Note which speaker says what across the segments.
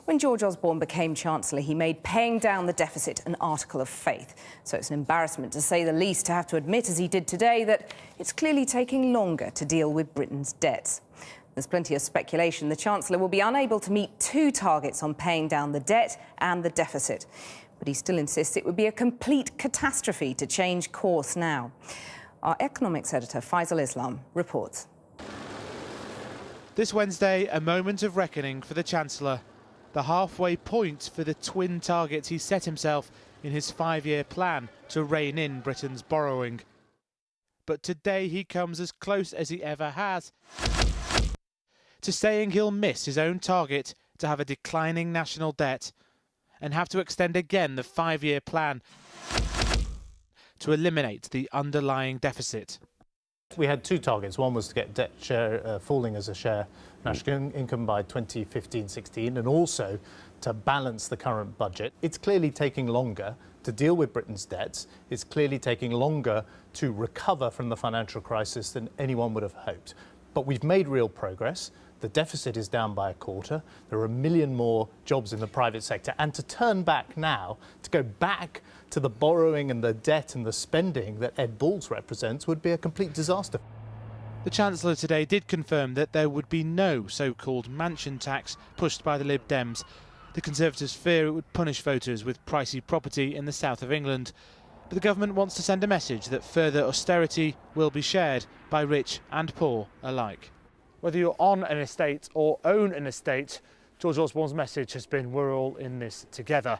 Speaker 1: When George Osborne became Chancellor, he made paying down the deficit an article of faith. So it's an embarrassment, to say the least, to have to admit, as he did today, that it's clearly taking longer to deal with Britain's debts. There's plenty of speculation the Chancellor will be unable to meet two targets on paying down the debt and the deficit. But he still insists it would be a complete catastrophe to change course now. Our economics editor, Faisal Islam, reports.
Speaker 2: This Wednesday, a moment of reckoning for the Chancellor. The halfway point for the twin targets he set himself in his 5-year plan to rein in Britain's borrowing. But today he comes as close as he ever has to saying he'll miss his own target to have a declining national debt and have to extend again the 5-year plan to eliminate the underlying deficit.
Speaker 3: We had two targets. One was to get debt share falling as a share of national income by 2015-16, and also to balance the current budget. It's clearly taking longer to deal with Britain's debts. It's clearly taking longer to recover from the financial crisis than anyone would have hoped. But we've made real progress. The deficit is down by a quarter. There are 1 million more jobs in the private sector. And to turn back now, to go back to the borrowing and the debt and the spending that Ed Balls represents, would be a complete disaster.
Speaker 2: The Chancellor today did confirm that there would be no so-called mansion tax pushed by the Lib Dems. The Conservatives fear it would punish voters with pricey property in the south of England. But the government wants to send a message that further austerity will be shared by rich and poor alike. Whether you're on an estate or own an estate, George Osborne's message has been we're all in this together.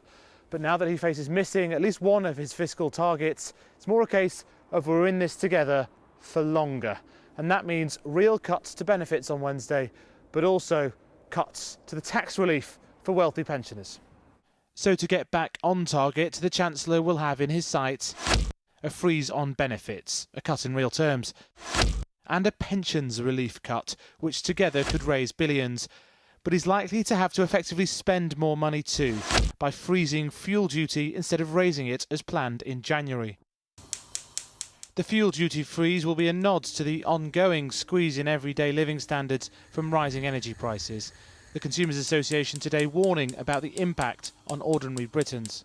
Speaker 2: But now that he faces missing at least one of his fiscal targets, it's more a case of we're in this together for longer. And that means real cuts to benefits on Wednesday, but also cuts to the tax relief for wealthy pensioners. So to get back on target, the Chancellor will have in his sights a freeze on benefits, a cut in real terms, and a pensions relief cut, which together could raise billions. But he's likely to have to effectively spend more money too, by freezing fuel duty instead of raising it as planned in January. The fuel duty freeze will be a nod to the ongoing squeeze in everyday living standards from rising energy prices. The Consumers Association today warning about the impact on ordinary Britons.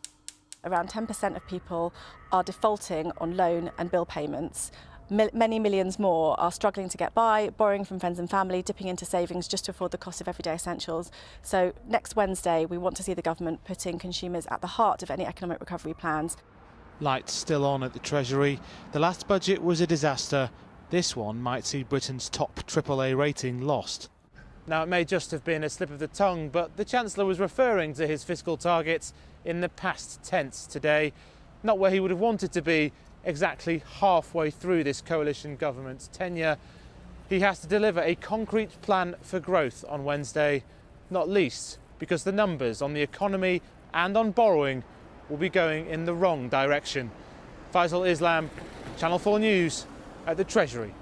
Speaker 4: Around 10% of people are defaulting on loan and bill payments. Many millions more are struggling to get by, borrowing from friends and family, dipping into savings just to afford the cost of everyday essentials. So next Wednesday, we want to see the government putting consumers at the heart of any economic recovery plans.
Speaker 2: Lights still on at the Treasury. The last budget was a disaster. This one might see Britain's top AAA rating lost. Now, it may just have been a slip of the tongue, but the Chancellor was referring to his fiscal targets in the past tense today, not where he would have wanted to be exactly halfway through this coalition government's tenure. He has to deliver a concrete plan for growth on Wednesday, not least because the numbers on the economy and on borrowing will be going in the wrong direction. Faisal Islam, Channel 4 News at the Treasury.